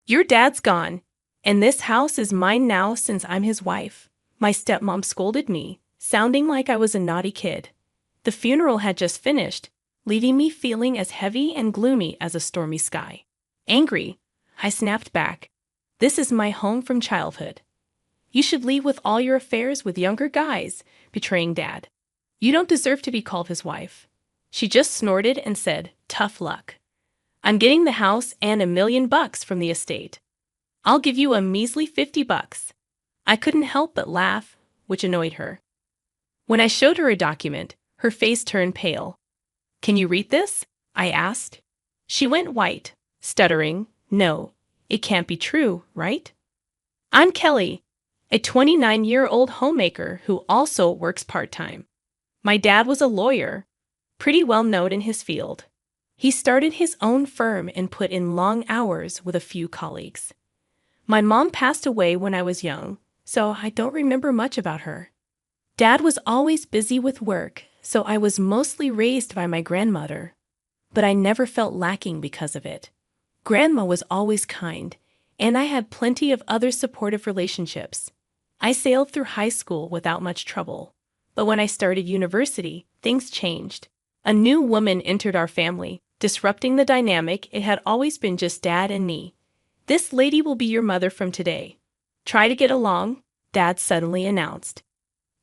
Your dad's gone, and this house is mine now since I'm his wife. My stepmom scolded me, sounding like I was a naughty kid. The funeral had just finished, leaving me feeling as heavy and gloomy as a stormy sky. Angry, I snapped back. This is my home from childhood. You should leave with all your affairs with younger guys, betraying Dad. You don't deserve to be called his wife. She just snorted and said, tough luck. I'm getting the house and $1,000,000 from the estate. I'll give you a measly $50. I couldn't help but laugh, which annoyed her. When I showed her a document, her face turned pale. Can you read this? I asked. She went white, stuttering, no, it can't be true, right? I'm Kelly, a 29-year-old homemaker who also works part-time. My dad was a lawyer, pretty well known in his field. He started his own firm and put in long hours with a few colleagues. My mom passed away when I was young, so I don't remember much about her. Dad was always busy with work, so I was mostly raised by my grandmother. But I never felt lacking because of it. Grandma was always kind, and I had plenty of other supportive relationships. I sailed through high school without much trouble. But when I started university, things changed. A new woman entered our family, disrupting the dynamic it had always been just Dad and me. This lady will be your mother from today. Try to get along, Dad suddenly announced.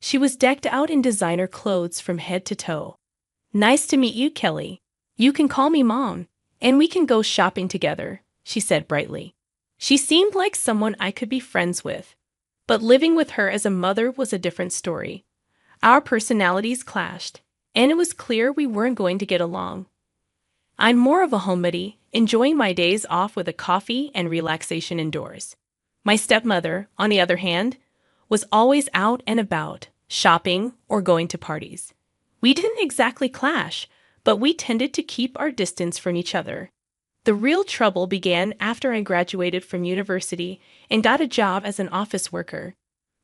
She was decked out in designer clothes from head to toe. Nice to meet you, Kelly. You can call me Mom, and we can go shopping together, she said brightly. She seemed like someone I could be friends with. But living with her as a mother was a different story. Our personalities clashed, and it was clear we weren't going to get along. I'm more of a homebody, enjoying my days off with a coffee and relaxation indoors. My stepmother, on the other hand, was always out and about, shopping or going to parties. We didn't exactly clash, but we tended to keep our distance from each other. The real trouble began after I graduated from university and got a job as an office worker.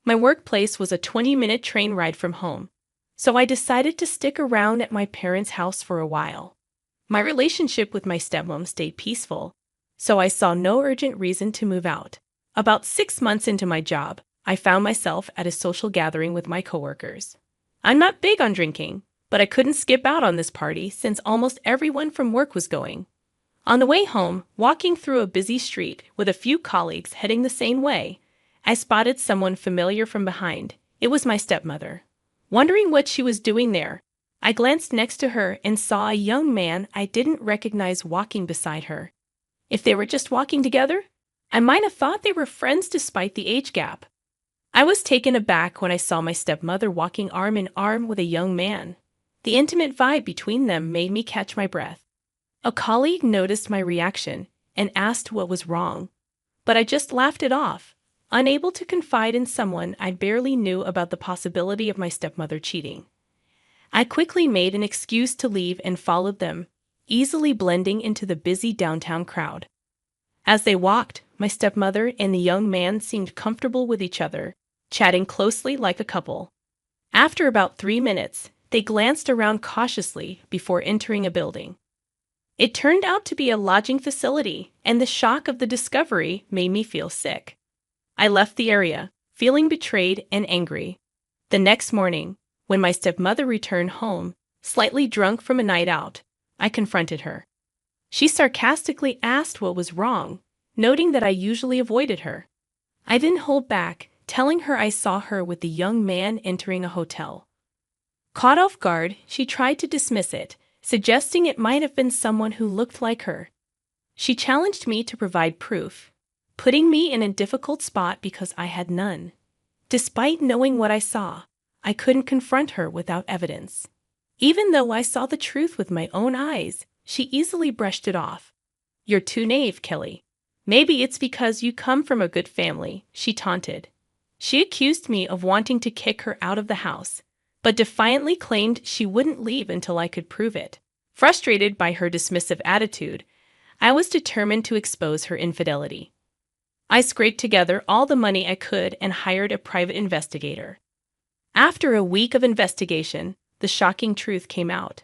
My workplace was a 20-minute train ride from home, so I decided to stick around at my parents' house for a while. My relationship with my stepmom stayed peaceful, so I saw no urgent reason to move out. About 6 months into my job, I found myself at a social gathering with my coworkers. I'm not big on drinking, but I couldn't skip out on this party since almost everyone from work was going. On the way home, walking through a busy street with a few colleagues heading the same way, I spotted someone familiar from behind. It was my stepmother. Wondering what she was doing there, I glanced next to her and saw a young man I didn't recognize walking beside her. If they were just walking together, I might have thought they were friends despite the age gap. I was taken aback when I saw my stepmother walking arm in arm with a young man. The intimate vibe between them made me catch my breath. A colleague noticed my reaction and asked what was wrong, but I just laughed it off, unable to confide in someone I barely knew about the possibility of my stepmother cheating. I quickly made an excuse to leave and followed them, easily blending into the busy downtown crowd. As they walked, my stepmother and the young man seemed comfortable with each other, chatting closely like a couple. After about 3 minutes, they glanced around cautiously before entering a building. It turned out to be a lodging facility, and the shock of the discovery made me feel sick. I left the area, feeling betrayed and angry. The next morning, when my stepmother returned home, slightly drunk from a night out, I confronted her. She sarcastically asked what was wrong, noting that I usually avoided her. I didn't hold back, telling her I saw her with the young man entering a hotel. Caught off guard, she tried to dismiss it, suggesting it might have been someone who looked like her. She challenged me to provide proof, putting me in a difficult spot because I had none. Despite knowing what I saw, I couldn't confront her without evidence. Even though I saw the truth with my own eyes, she easily brushed it off. You're too naive, Kelly. Maybe it's because you come from a good family, she taunted. She accused me of wanting to kick her out of the house, but defiantly claimed she wouldn't leave until I could prove it. Frustrated by her dismissive attitude, I was determined to expose her infidelity. I scraped together all the money I could and hired a private investigator. After a week of investigation, the shocking truth came out.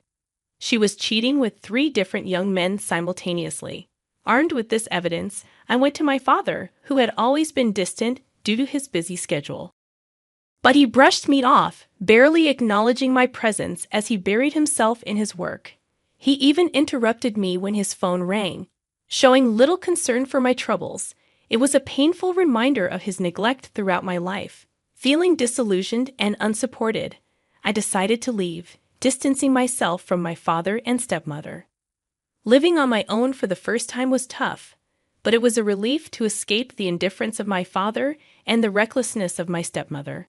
She was cheating with 3 different young men simultaneously. Armed with this evidence, I went to my father, who had always been distant due to his busy schedule. But he brushed me off, barely acknowledging my presence as he buried himself in his work. He even interrupted me when his phone rang, showing little concern for my troubles. It was a painful reminder of his neglect throughout my life. Feeling disillusioned and unsupported, I decided to leave, distancing myself from my father and stepmother. Living on my own for the first time was tough, but it was a relief to escape the indifference of my father and the recklessness of my stepmother.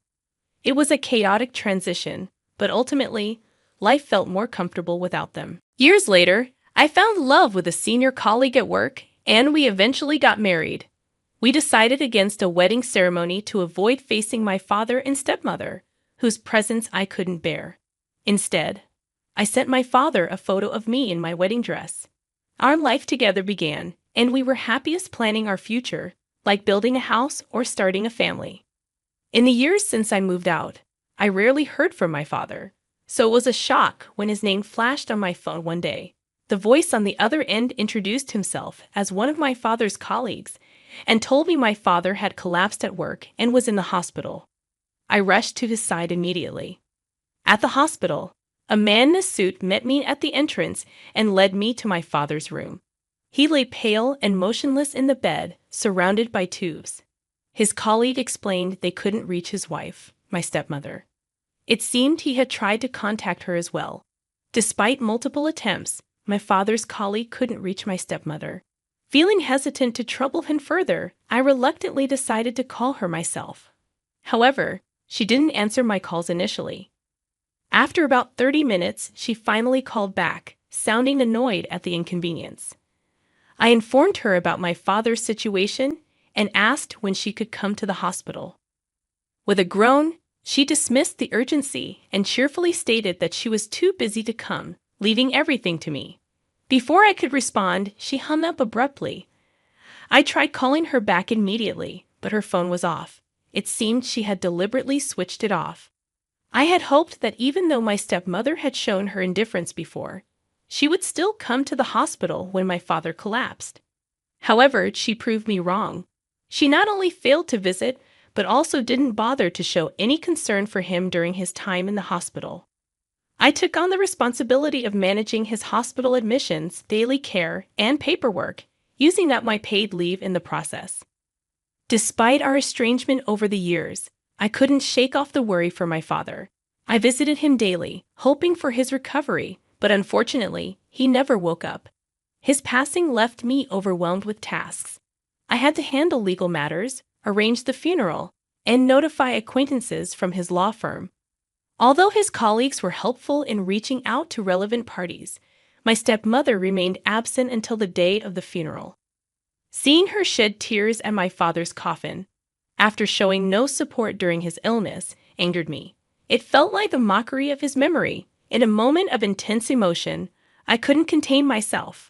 It was a chaotic transition, but ultimately, life felt more comfortable without them. Years later, I found love with a senior colleague at work, and we eventually got married. We decided against a wedding ceremony to avoid facing my father and stepmother, whose presence I couldn't bear. Instead, I sent my father a photo of me in my wedding dress. Our life together began, and we were happiest planning our future, like building a house or starting a family. In the years since I moved out, I rarely heard from my father, so it was a shock when his name flashed on my phone one day. The voice on the other end introduced himself as one of my father's colleagues and told me my father had collapsed at work and was in the hospital. I rushed to his side immediately. At the hospital, a man in a suit met me at the entrance and led me to my father's room. He lay pale and motionless in the bed, surrounded by tubes. His colleague explained they couldn't reach his wife, my stepmother. It seemed he had tried to contact her as well. Despite multiple attempts, my father's colleague couldn't reach my stepmother. Feeling hesitant to trouble him further, I reluctantly decided to call her myself. However, she didn't answer my calls initially. After about 30 minutes, she finally called back, sounding annoyed at the inconvenience. I informed her about my father's situation and asked when she could come to the hospital. With a groan, she dismissed the urgency and cheerfully stated that she was too busy to come, leaving everything to me. Before I could respond, she hung up abruptly. I tried calling her back immediately, but her phone was off. It seemed she had deliberately switched it off. I had hoped that even though my stepmother had shown her indifference before, she would still come to the hospital when my father collapsed. However, she proved me wrong. She not only failed to visit, but also didn't bother to show any concern for him during his time in the hospital. I took on the responsibility of managing his hospital admissions, daily care, and paperwork, using up my paid leave in the process. Despite our estrangement over the years, I couldn't shake off the worry for my father. I visited him daily, hoping for his recovery, but unfortunately, he never woke up. His passing left me overwhelmed with tasks. I had to handle legal matters, arrange the funeral, and notify acquaintances from his law firm. Although his colleagues were helpful in reaching out to relevant parties, my stepmother remained absent until the day of the funeral. Seeing her shed tears at my father's coffin, after showing no support during his illness, angered me. It felt like the mockery of his memory. In a moment of intense emotion, I couldn't contain myself.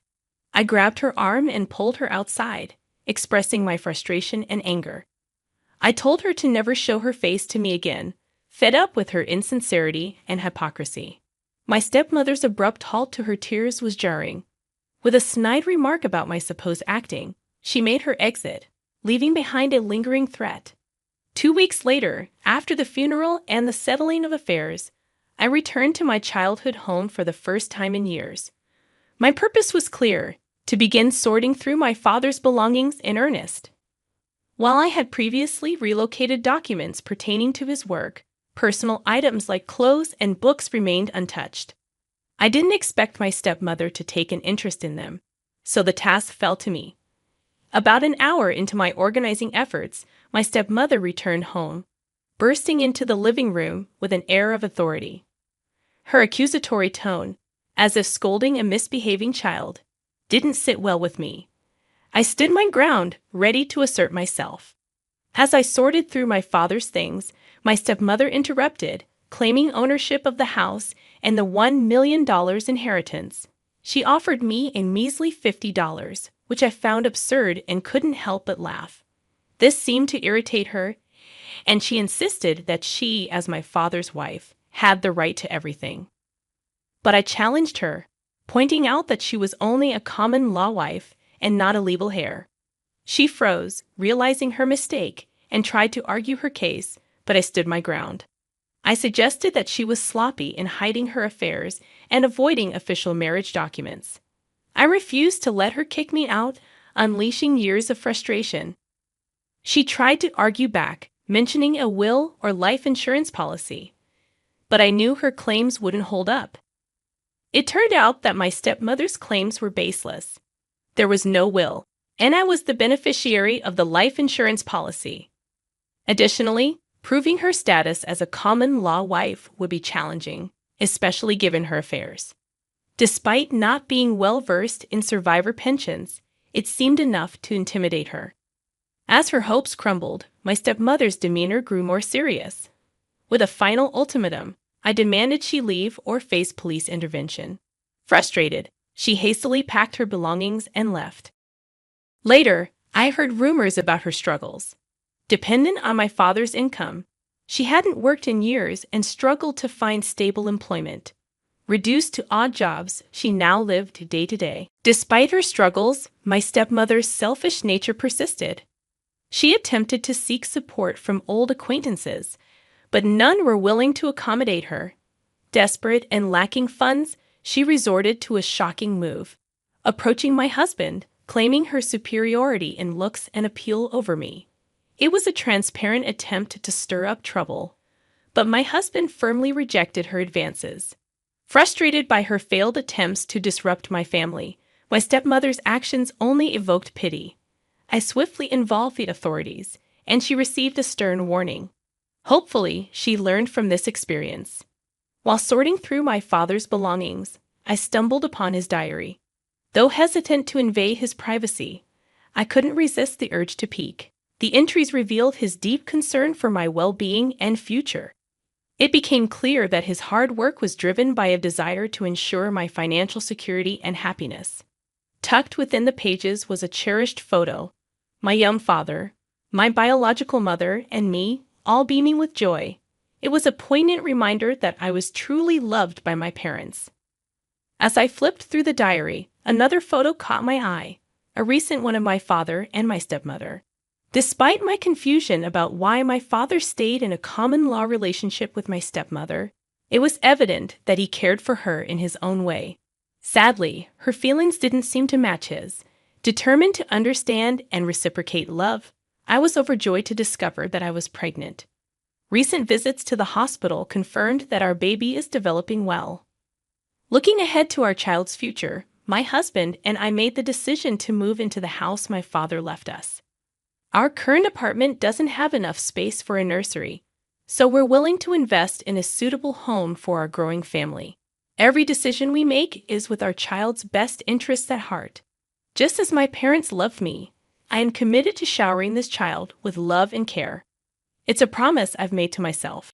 I grabbed her arm and pulled her outside, expressing my frustration and anger. I told her to never show her face to me again, fed up with her insincerity and hypocrisy. My stepmother's abrupt halt to her tears was jarring. With a snide remark about my supposed acting, she made her exit, leaving behind a lingering threat. 2 weeks later, after the funeral and the settling of affairs, I returned to my childhood home for the first time in years. My purpose was clear: to begin sorting through my father's belongings in earnest. While I had previously relocated documents pertaining to his work, personal items like clothes and books remained untouched. I didn't expect my stepmother to take an interest in them, so the task fell to me. About an hour into my organizing efforts, my stepmother returned home, bursting into the living room with an air of authority. Her accusatory tone, as if scolding a misbehaving child, didn't sit well with me. I stood my ground, ready to assert myself. As I sorted through my father's things, my stepmother interrupted, claiming ownership of the house and the $1 million inheritance. She offered me a measly $50, which I found absurd and couldn't help but laugh. This seemed to irritate her, and she insisted that she, as my father's wife, had the right to everything. But I challenged her, pointing out that she was only a common law wife and not a legal hair. She froze, realizing her mistake, and tried to argue her case, but I stood my ground. I suggested that she was sloppy in hiding her affairs and avoiding official marriage documents. I refused to let her kick me out, unleashing years of frustration. She tried to argue back, mentioning a will or life insurance policy, but I knew her claims wouldn't hold up. It turned out that my stepmother's claims were baseless. There was no will, and I was the beneficiary of the life insurance policy. Additionally, proving her status as a common-law wife would be challenging, especially given her affairs. Despite not being well-versed in survivor pensions, it seemed enough to intimidate her. As her hopes crumbled, my stepmother's demeanor grew more serious. With a final ultimatum, I demanded she leave or face police intervention. Frustrated, she hastily packed her belongings and left. Later, I heard rumors about her struggles. Dependent on my father's income, she hadn't worked in years and struggled to find stable employment. Reduced to odd jobs, she now lived day to day. Despite her struggles, my stepmother's selfish nature persisted. She attempted to seek support from old acquaintances, but none were willing to accommodate her. Desperate and lacking funds, she resorted to a shocking move, approaching my husband, claiming her superiority in looks and appeal over me. It was a transparent attempt to stir up trouble, but my husband firmly rejected her advances. Frustrated by her failed attempts to disrupt my family, my stepmother's actions only evoked pity. I swiftly involved the authorities, and she received a stern warning. Hopefully, she learned from this experience. While sorting through my father's belongings, I stumbled upon his diary. Though hesitant to invade his privacy, I couldn't resist the urge to peek. The entries revealed his deep concern for my well-being and future. It became clear that his hard work was driven by a desire to ensure my financial security and happiness. Tucked within the pages was a cherished photo, my young father, my biological mother, and me, all beaming with joy. It was a poignant reminder that I was truly loved by my parents. As I flipped through the diary, another photo caught my eye, a recent one of my father and my stepmother. Despite my confusion about why my father stayed in a common-law relationship with my stepmother, it was evident that he cared for her in his own way. Sadly, her feelings didn't seem to match his. Determined to understand and reciprocate love, I was overjoyed to discover that I was pregnant. Recent visits to the hospital confirmed that our baby is developing well. Looking ahead to our child's future, my husband and I made the decision to move into the house my father left us. Our current apartment doesn't have enough space for a nursery, so we're willing to invest in a suitable home for our growing family. Every decision we make is with our child's best interests at heart. Just as my parents loved me, I am committed to showering this child with love and care. It's a promise I've made to myself.